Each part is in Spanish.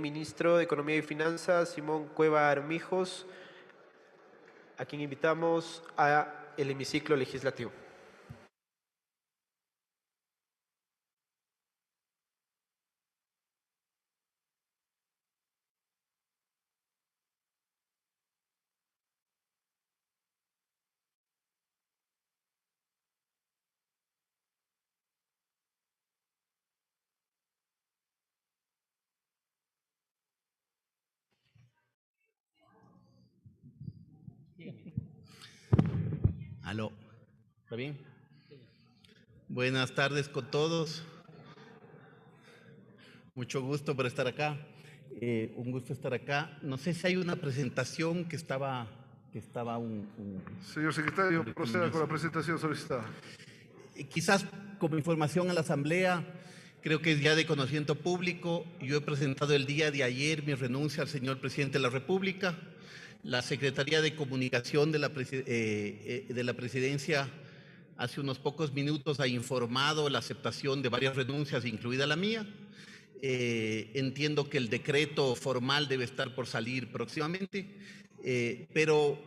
ministro de Economía y Finanzas, Simón Cueva Armijos, a quien invitamos a el hemiciclo legislativo. Aló, ¿está bien? Buenas tardes con todos. Mucho gusto por estar acá. Un gusto estar acá. No sé si hay una presentación que estaba Señor secretario, proceda con la presentación solicitada. Quizás como información a la Asamblea, creo que es ya de conocimiento público. Yo he presentado el día de ayer mi renuncia al señor presidente de la República. La Secretaría de Comunicación de la Presidencia hace unos pocos minutos ha informado la aceptación de varias renuncias, incluida la mía. Entiendo que el decreto formal debe estar por salir próximamente, pero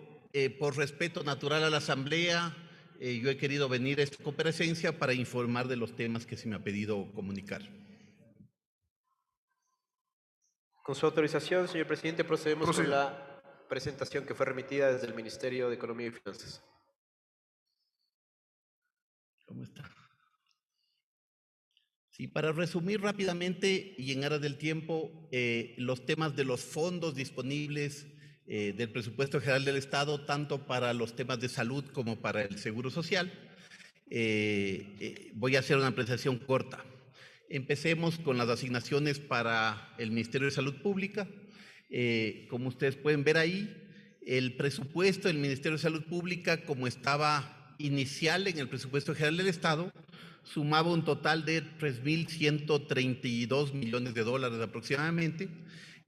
por respeto natural a la Asamblea, yo he querido venir a esta comparecencia para informar de los temas que se me ha pedido comunicar. Con su autorización, señor presidente, procedemos con la presentación que fue remitida desde el Ministerio de Economía y Finanzas. ¿Cómo está? Sí, para resumir rápidamente y en aras del tiempo, los temas de los fondos disponibles del presupuesto general del Estado, tanto para los temas de salud como para el Seguro Social. Voy a hacer una presentación corta. Empecemos con las asignaciones para el Ministerio de Salud Pública. Como ustedes pueden ver ahí, el presupuesto del Ministerio de Salud Pública, como estaba inicial en el presupuesto general del Estado, sumaba un total de 3.132 millones de dólares aproximadamente.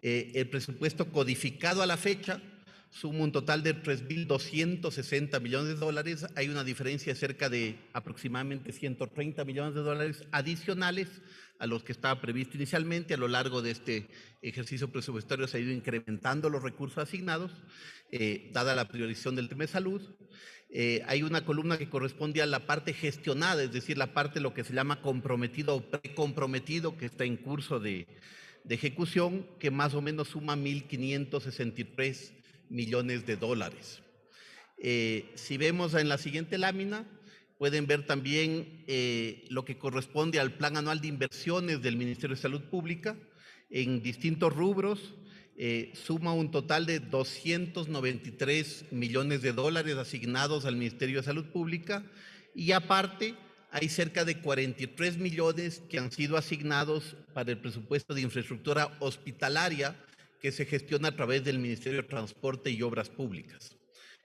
El presupuesto codificado a la fecha suma un total de 3.260 millones de dólares. Hay una diferencia de cerca de aproximadamente 130 millones de dólares adicionales a los que estaba previsto inicialmente. A lo largo de este ejercicio presupuestario se ha ido incrementando los recursos asignados, dada la priorización del tema de salud. Hay una columna que corresponde a la parte gestionada, es decir, la parte lo que se llama comprometido o precomprometido, que está en curso de ejecución, que más o menos suma 1.563 millones de dólares. Si vemos en la siguiente lámina, pueden ver también lo que corresponde al Plan Anual de Inversiones del Ministerio de Salud Pública en distintos rubros. Suma un total de 293 millones de dólares asignados al Ministerio de Salud Pública, y aparte hay cerca de 43 millones que han sido asignados para el presupuesto de infraestructura hospitalaria que se gestiona a través del Ministerio de Transporte y Obras Públicas.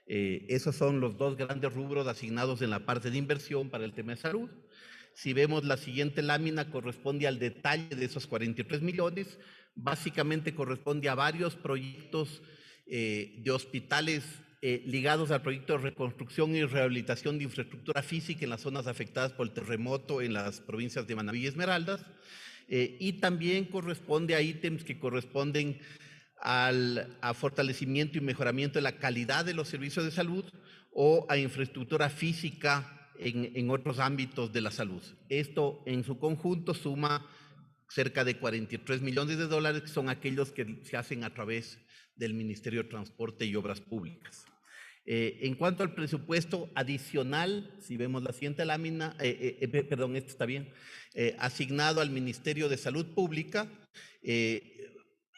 Esos son los dos grandes rubros asignados en la parte de inversión para el tema de salud. Si vemos la siguiente lámina, corresponde al detalle de esos 43 millones. Básicamente corresponde a varios proyectos de hospitales ligados al proyecto de reconstrucción y rehabilitación de infraestructura física en las zonas afectadas por el terremoto en las provincias de Manabí y Esmeraldas. Y también corresponde a ítems que corresponden a fortalecimiento y mejoramiento de la calidad de los servicios de salud o a infraestructura física en otros ámbitos de la salud. Esto en su conjunto suma cerca de 43 millones de dólares, que son aquellos que se hacen a través del Ministerio de Transporte y Obras Públicas. En cuanto al presupuesto adicional, si vemos la siguiente lámina, perdón, esto está bien, asignado al Ministerio de Salud Pública,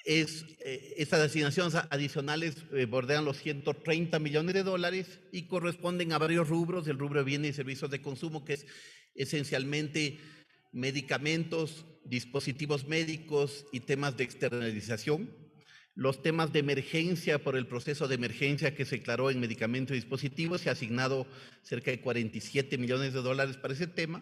estas asignaciones adicionales bordean los 130 millones de dólares y corresponden a varios rubros. El rubro de bienes y servicios de consumo, que es esencialmente medicamentos, dispositivos médicos y temas de externalización. Los temas de emergencia, por el proceso de emergencia que se declaró en medicamentos y dispositivos, se ha asignado cerca de 47 millones de dólares para ese tema.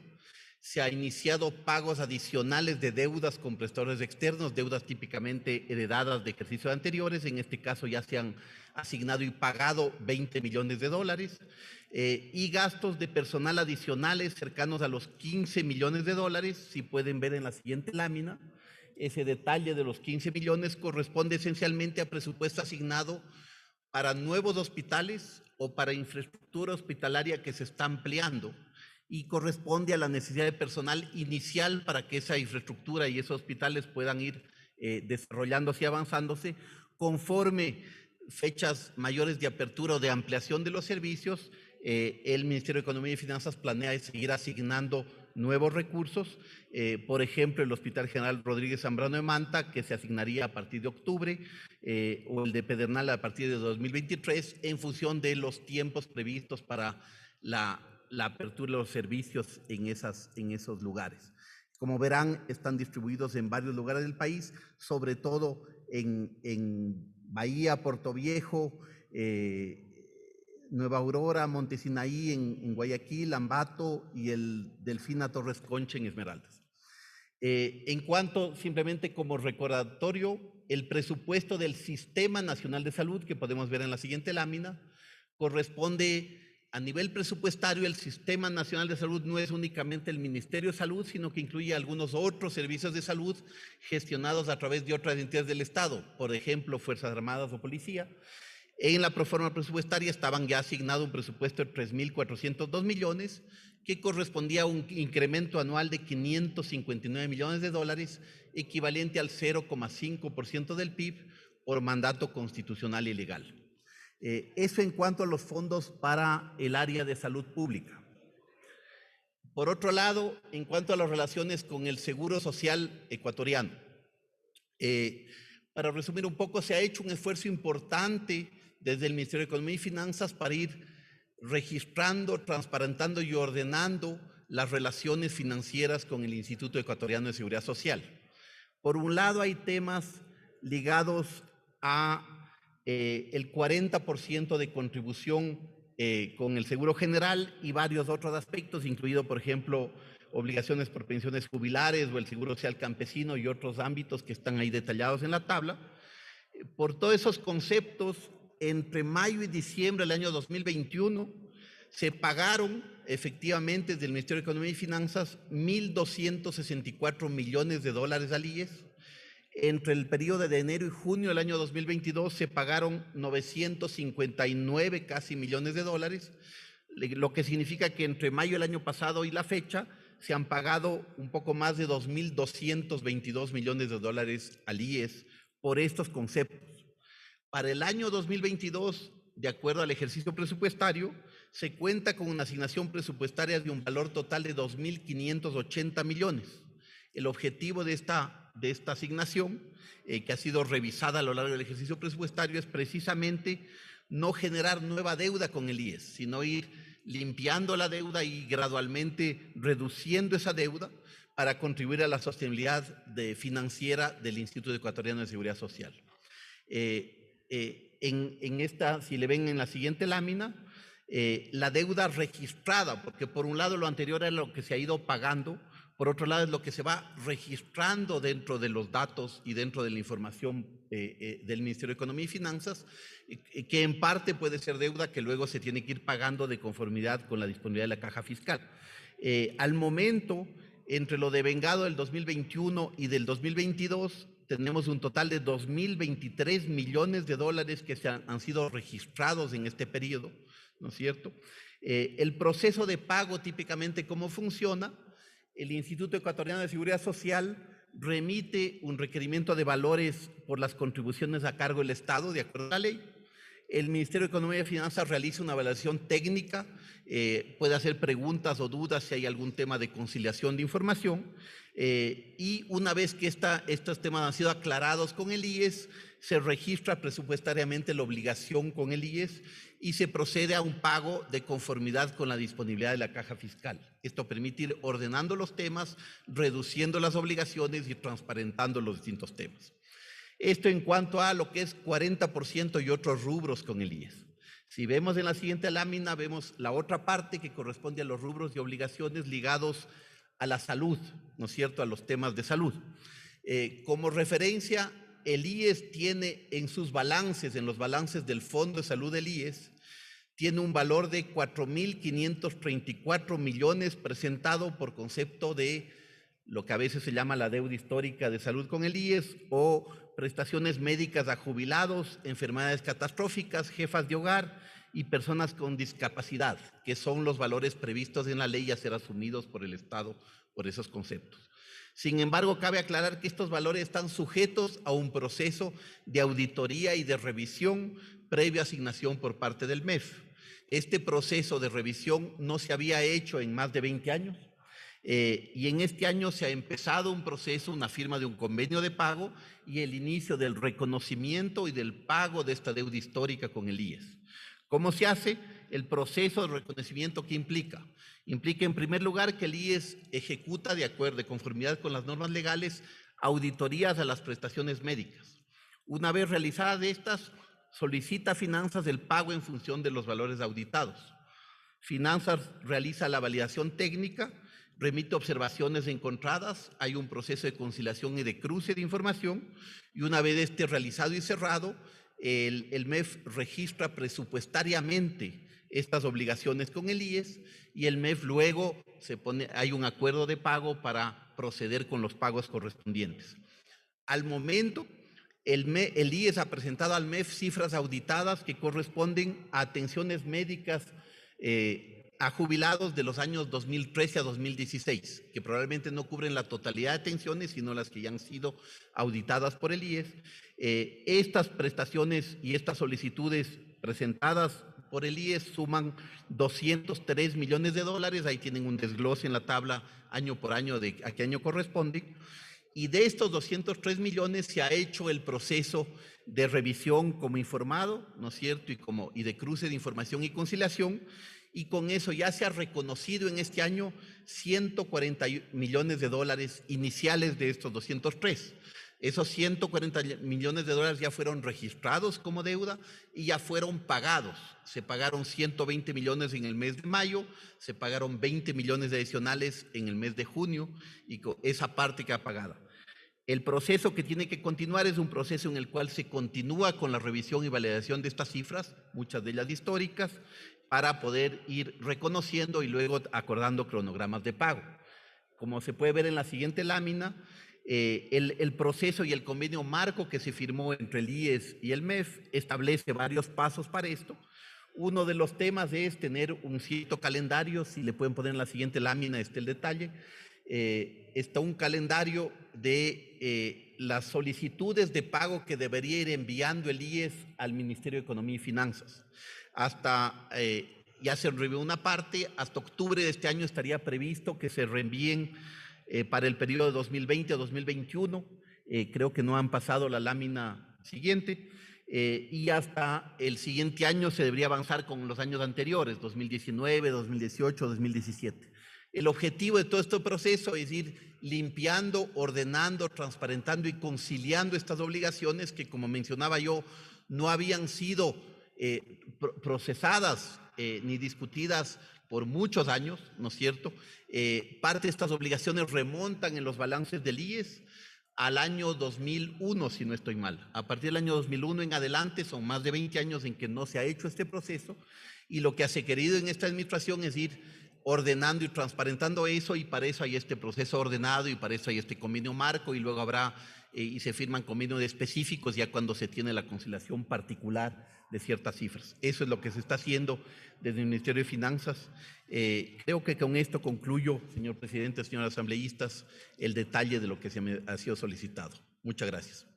Se ha iniciado pagos adicionales de deudas con prestadores externos, deudas típicamente heredadas de ejercicios anteriores. En este caso ya se han asignado y pagado 20 millones de dólares. Y gastos de personal adicionales cercanos a los 15 millones de dólares, si pueden ver en la siguiente lámina. ese detalle de los 15 millones corresponde esencialmente a presupuesto asignado para nuevos hospitales o para infraestructura hospitalaria que se está ampliando y corresponde a la necesidad de personal inicial para que esa infraestructura y esos hospitales puedan ir desarrollándose y avanzándose conforme fechas mayores de apertura o de ampliación de los servicios. El Ministerio de Economía y Finanzas planea seguir asignando nuevos recursos, por ejemplo, el Hospital General Rodríguez Zambrano de Manta, que se asignaría a partir de octubre, o el de Pedernal a partir de 2023, en función de los tiempos previstos para la apertura de los servicios en esos lugares. Como verán, están distribuidos en varios lugares del país, sobre todo en Bahía, Puerto Viejo, Nueva Aurora, Montesinaí en Guayaquil, Ambato y el Delfina Torres Concha en Esmeraldas. En cuanto, simplemente como recordatorio, el presupuesto del Sistema Nacional de Salud, que podemos ver en la siguiente lámina, corresponde a nivel presupuestario. El Sistema Nacional de Salud no es únicamente el Ministerio de Salud, sino que incluye algunos otros servicios de salud gestionados a través de otras entidades del Estado, por ejemplo, Fuerzas Armadas o Policía. En la proforma presupuestaria estaban ya asignado un presupuesto de 3.402 millones, que correspondía a un incremento anual de 559 millones de dólares, equivalente al 0,5% del PIB por mandato constitucional y legal. Eso en cuanto a los fondos para el área de salud pública. Por otro lado, en cuanto a las relaciones con el Seguro Social ecuatoriano, para resumir un poco, se ha hecho un esfuerzo importante desde el Ministerio de Economía y Finanzas para ir registrando, transparentando y ordenando las relaciones financieras con el Instituto Ecuatoriano de Seguridad Social. Por un lado, hay temas ligados a el 40% de contribución con el Seguro General y varios otros aspectos, incluido, por ejemplo, obligaciones por pensiones jubilares o el Seguro Social Campesino y otros ámbitos que están ahí detallados en la tabla. Por todos esos conceptos, entre mayo y diciembre del año 2021, se pagaron efectivamente desde el Ministerio de Economía y Finanzas 1.264 millones de dólares al IES. Entre el periodo de enero y junio del año 2022 se pagaron 959 casi millones de dólares, lo que significa que entre mayo del año pasado y la fecha se han pagado un poco más de 2.222 millones de dólares al IES por estos conceptos. Para el año 2022, de acuerdo al ejercicio presupuestario, se cuenta con una asignación presupuestaria de un valor total de 2.580 millones. El objetivo de esta asignación, que ha sido revisada a lo largo del ejercicio presupuestario, es precisamente no generar nueva deuda con el IES, sino ir limpiando la deuda y gradualmente reduciendo esa deuda para contribuir a la sostenibilidad financiera del Instituto Ecuatoriano de Seguridad Social. En esta, si le ven en la siguiente lámina, la deuda registrada, porque por un lado lo anterior es lo que se ha ido pagando, por otro lado es lo que se va registrando dentro de los datos y dentro de la información del Ministerio de Economía y Finanzas, que en parte puede ser deuda que luego se tiene que ir pagando de conformidad con la disponibilidad de la caja fiscal. Al momento, entre lo devengado del 2021 y del 2022, tenemos un total de 2.023 millones de dólares que han sido registrados en este periodo, ¿no es cierto? El proceso de pago típicamente, ¿cómo funciona? El Instituto Ecuatoriano de Seguridad Social remite un requerimiento de valores por las contribuciones a cargo del Estado, de acuerdo a la ley. El Ministerio de Economía y Finanzas realiza una evaluación técnica, puede hacer preguntas o dudas si hay algún tema de conciliación de información, y una vez que estos temas han sido aclarados con el IES, se registra presupuestariamente la obligación con el IES y se procede a un pago de conformidad con la disponibilidad de la caja fiscal. Esto permite ir ordenando los temas, reduciendo las obligaciones y transparentando los distintos temas. Esto en cuanto a lo que es 40% y otros rubros con el IES. Si vemos en la siguiente lámina, vemos la otra parte que corresponde a los rubros y obligaciones ligados a la salud, ¿no es cierto?, a los temas de salud. Como referencia, el IES tiene en sus balances, en los balances del Fondo de Salud del IES, tiene un valor de 4.534 millones presentado por concepto de lo que a veces se llama la deuda histórica de salud con el IES, o prestaciones médicas a jubilados, enfermedades catastróficas, jefas de hogar y personas con discapacidad, que son los valores previstos en la ley a ser asumidos por el Estado por esos conceptos. Sin embargo, cabe aclarar que estos valores están sujetos a un proceso de auditoría y de revisión previo a asignación por parte del MEF. Este proceso de revisión no se había hecho en más de 20 años y en este año se ha empezado un proceso, una firma de un convenio de pago y el inicio del reconocimiento y del pago de esta deuda histórica con el IES. ¿Cómo se hace? El proceso de reconocimiento que implica. Implica, en primer lugar, que el IES ejecuta, de acuerdo, de conformidad con las normas legales, auditorías a las prestaciones médicas. Una vez realizadas estas, solicita a Finanzas el pago en función de los valores auditados. Finanzas realiza la validación técnica, remite observaciones encontradas, hay un proceso de conciliación y de cruce de información, y una vez este realizado y cerrado, el MEF registra presupuestariamente estas obligaciones con el IES y el MEF luego hay un acuerdo de pago para proceder con los pagos correspondientes. Al momento, el IES ha presentado al MEF cifras auditadas que corresponden a atenciones médicas a jubilados de los años 2013 a 2016, que probablemente no cubren la totalidad de atenciones, sino las que ya han sido auditadas por el IES. Estas prestaciones y estas solicitudes presentadas por el IES suman 203 millones de dólares, ahí tienen un desglose en la tabla año por año de a qué año corresponde, y de estos 203 millones se ha hecho el proceso de revisión como informado, ¿no es cierto?, y de cruce de información y conciliación, y con eso ya se ha reconocido en este año 140 millones de dólares iniciales de estos 203. Esos 140 millones de dólares ya fueron registrados como deuda y ya fueron pagados. Se pagaron 120 millones en el mes de mayo, se pagaron 20 millones adicionales en el mes de junio y con esa parte queda pagada. El proceso que tiene que continuar es un proceso en el cual se continúa con la revisión y validación de estas cifras, muchas de ellas históricas, para poder ir reconociendo y luego acordando cronogramas de pago. Como se puede ver en la siguiente lámina, el proceso y el convenio marco que se firmó entre el IES y el MEF establece varios pasos para esto. Uno de los temas es tener un cierto calendario, si le pueden poner en la siguiente lámina el detalle. Está un calendario de las solicitudes de pago que debería ir enviando el IES al Ministerio de Economía y Finanzas. Ya se reenvió una parte, hasta octubre de este año estaría previsto que se reenvíen para el periodo de 2020 a 2021, creo que no han pasado la lámina siguiente, y hasta el siguiente año se debería avanzar con los años anteriores, 2019, 2018, 2017. El objetivo de todo este proceso es ir limpiando, ordenando, transparentando y conciliando estas obligaciones que, como mencionaba yo, no habían sido procesadas ni discutidas por muchos años, ¿no es cierto? Parte de estas obligaciones remontan en los balances del IES al año 2001, si no estoy mal. A partir del año 2001 en adelante son más de 20 años en que no se ha hecho este proceso y lo que se ha querido en esta administración es ir ordenando y transparentando eso y para eso hay este proceso ordenado y para eso hay este convenio marco y luego habrá y se firman convenios específicos ya cuando se tiene la conciliación particular de ciertas cifras. Eso es lo que se está haciendo desde el Ministerio de Finanzas. Creo que con esto concluyo, señor presidente, señores asambleístas, el detalle de lo que se me ha sido solicitado. Muchas gracias.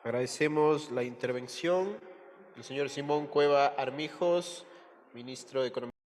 Agradecemos la intervención del señor Simón Cueva Armijos, ministro de Economía.